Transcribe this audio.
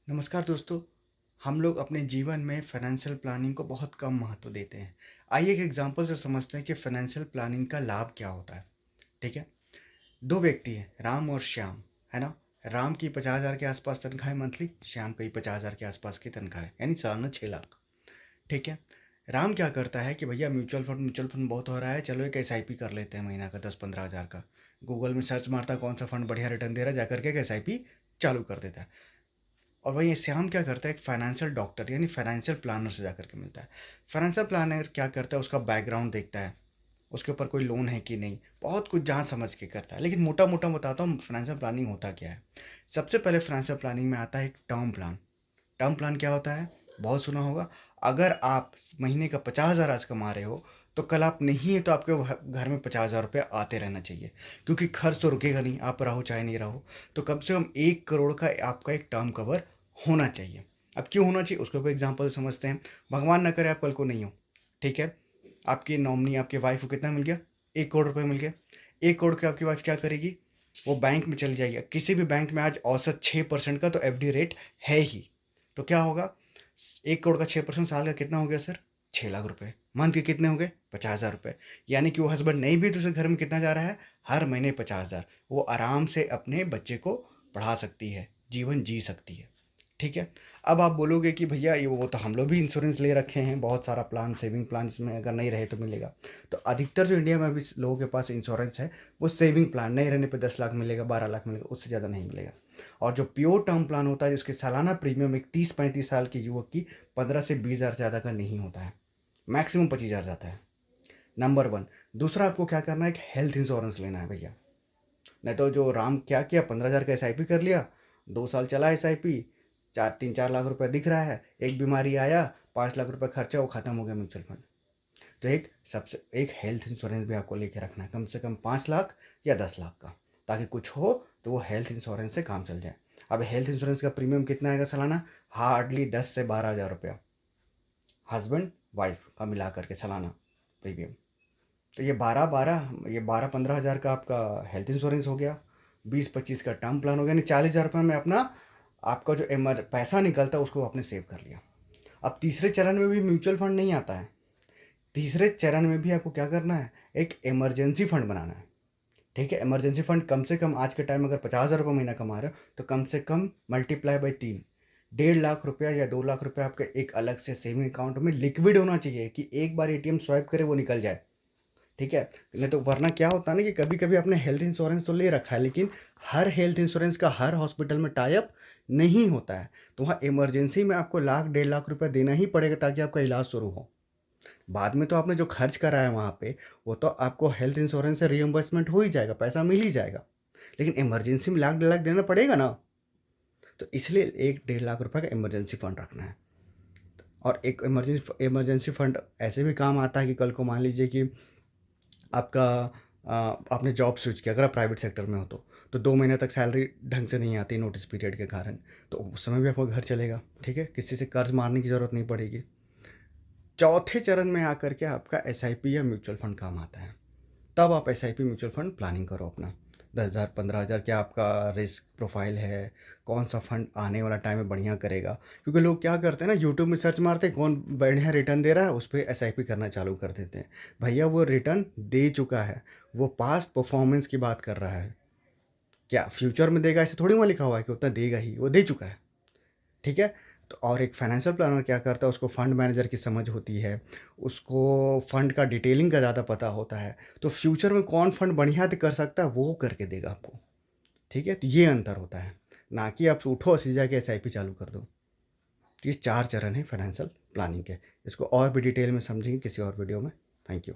नमस्कार दोस्तों। हम लोग अपने जीवन में फाइनेंशियल प्लानिंग को बहुत कम महत्व देते हैं। आइए एक एग्जांपल से समझते हैं कि फाइनेंशियल प्लानिंग का लाभ क्या होता है। ठीक है। दो व्यक्ति हैं, राम और श्याम, है ना। राम की 50,000 के आसपास तनख्वाह है मंथली, श्याम की 50,000 के आसपास की तनख्वाह है, यानी सालाना 6 लाख। ठीक है। राम क्या करता है कि भैया म्यूचुअल फंड बहुत हो रहा है, चलो एक SIP कर लेते हैं महीना का 10-15 हज़ार का। गूगल में सर्च मारता है कौन सा फंड बढ़िया रिटर्न दे रहा है, जाकर के एक SIP चालू कर देता है। और वहीं श्याम क्या करता है, एक फाइनेंशियल डॉक्टर यानी फाइनेंशियल प्लानर से जाकर के मिलता है। फाइनेंशियल प्लानर क्या करता है, उसका बैकग्राउंड देखता है, उसके ऊपर कोई लोन है कि नहीं, बहुत कुछ जांच समझ के करता है। लेकिन मोटा मोटा बताता हूँ फाइनेंशियल प्लानिंग होता क्या है। सबसे पहले फाइनेंशियल प्लानिंग में आता है एक टर्म प्लान। टर्म प्लान क्या होता है, बहुत सुना होगा। अगर आप महीने का 50,000 आज कमा रहे हो, तो कल आप नहीं है तो आपके घर में 50,000 रुपये आते रहना चाहिए, क्योंकि खर्च तो रुकेगा नहीं, आप रहो चाहे नहीं रहो। तो कम से कम 1 करोड़ का आपका एक टर्म कवर होना चाहिए। अब क्यों होना चाहिए, उसके ऊपर एग्जाम्पल समझते हैं। भगवान ना करे आप कल को नहीं हो, ठीक है। आपकी नॉमिनी आपकी वाइफ को कितना मिल गया, 1 करोड़ रुपये मिल गया। 1 करोड़ की आपकी वाइफ क्या करेगी, वो बैंक में चली जाएगी। किसी भी बैंक में आज औसत 6% का तो FD रेट है ही। तो क्या होगा, 1 करोड़ का 6% साल का कितना हो गया सर, 6 लाख रुपए। मंथ के कितने हो गए, 50,000 रुपये। यानी कि वो हस्बैंड नहीं भी तो उसे घर में कितना जा रहा है, हर महीने 50,000। वो आराम से अपने बच्चे को पढ़ा सकती है, जीवन जी सकती है। ठीक है। अब आप बोलोगे कि भैया ये वो तो हम लोग भी इंश्योरेंस ले रखे हैं, बहुत सारा प्लान, सेविंग प्लान, जिसमें अगर नहीं रहे तो मिलेगा। तो अधिकतर जो इंडिया में अभी लोगों के पास इंश्योरेंस है, वो सेविंग प्लान, नहीं रहने पे 10 लाख मिलेगा, 12 लाख मिलेगा, उससे ज़्यादा नहीं मिलेगा। और जो प्योर टर्म प्लान होता है, जिसके सालाना प्रीमियम एक 30-35 साल के युवक की 15 से 20 हज़ार ज़्यादा का नहीं होता है, मैक्सिमम 25 हज़ार जाता है। Number one. दूसरा, आपको क्या करना है, एक हेल्थ इंश्योरेंस लेना है भैया। नहीं तो जो राम क्या किया, 15,000 का SIP कर लिया, 2 साल चला SIP, 3-4 लाख रुपए दिख रहा है, एक बीमारी आया, 5 लाख रुपए खर्चा, वो खत्म हो गया म्यूचुअल फंड। तो एक हेल्थ इंश्योरेंस भी आपको लेके रखना है, कम से कम 5 लाख या 10 लाख का, ताकि कुछ हो तो वो हेल्थ इंश्योरेंस से काम चल जाए। अब हेल्थ इंश्योरेंस का प्रीमियम कितना आएगा सालाना, हार्डली 10 से 12 हज़ार रुपया, हस्बैंड वाइफ का मिला करके सालाना प्रीमियम। तो ये 12-15 हज़ार का आपका हेल्थ इंश्योरेंस हो गया, 20-25 का टर्म प्लान हो गया, यानी 40,000 रुपये में अपना आपका जो पैसा निकलता है उसको आपने सेव कर लिया। अब तीसरे चरण में भी म्यूचुअल फंड नहीं आता है। तीसरे चरण में भी आपको क्या करना है, एक इमरजेंसी फंड बनाना है। ठीक है। इमरजेंसी फंड कम से कम आज के टाइम में अगर 50,000 रुपये महीना कमा रहे हो, तो कम से कम मल्टीप्लाई बाई 3, 1.5 लाख रुपया या 2 लाख रुपया आपके एक अलग से सेविंग अकाउंट में लिक्विड होना चाहिए, कि एक बार ATM स्वाइप करे वो निकल जाए। ठीक है। नहीं तो वरना क्या होता है ना, कि कभी कभी आपने हेल्थ इंश्योरेंस तो ले रखा है, लेकिन हर हेल्थ इंश्योरेंस का हर हॉस्पिटल में टाइप नहीं होता है। तो वहाँ इमरजेंसी में आपको 1-1.5 लाख रुपया देना ही पड़ेगा, ताकि आपका इलाज शुरू हो। बाद में तो आपने जो खर्च करा है वहाँ पे, वो तो आपको हेल्थ इंश्योरेंस से रिइम्बर्समेंट हो ही जाएगा, पैसा मिल ही जाएगा। लेकिन इमरजेंसी में 1-1.5 लाख देना पड़ेगा ना। तो इसलिए 1-1.5 लाख रुपए का इमरजेंसी फंड रखना है। और एक इमरजेंसी फंड ऐसे भी काम आता है कि कल को मान लीजिए कि आपका आपने जॉब स्विच किया, अगर आप प्राइवेट सेक्टर में हो तो 2 महीने तक सैलरी ढंग से नहीं आती नोटिस पीरियड के कारण, तो उस समय भी आपका घर चलेगा। ठीक है। किसी से कर्ज मारने की ज़रूरत नहीं पड़ेगी। चौथे चरण में आकर के आपका SIP या म्यूचुअल फंड काम आता है। तब आप SIP म्यूचुअल फंड प्लानिंग करो अपना, 10,000 15,000 क्या आपका रिस्क प्रोफाइल है, कौन सा फंड आने वाला टाइम में बढ़िया करेगा। क्योंकि लोग क्या करते हैं ना, यूट्यूब में सर्च मारते हैं कौन बढ़िया रिटर्न दे रहा है, उस पर SIP करना चालू कर देते हैं। भैया वो रिटर्न दे चुका है, वो पास्ट परफॉर्मेंस की बात कर रहा है। क्या फ्यूचर में देगा, ऐसे थोड़ी वहाँ लिखा हुआ है कि उतना देगा ही, वो दे चुका है। ठीक है। तो और एक फाइनेंशियल प्लानर क्या करता है, उसको फंड मैनेजर की समझ होती है, उसको फंड का डिटेलिंग का ज़्यादा पता होता है। तो फ्यूचर में कौन फंड बढ़िया से कर सकता है, वो करके देगा आपको। ठीक है। तो ये अंतर होता है, ना कि आप उठो सीधा के SIP चालू कर दो। तो ये 4 चरण है फाइनेंशियल प्लानिंग के। इसको और भी डिटेल में समझेंगे किसी और वीडियो में। Thank you.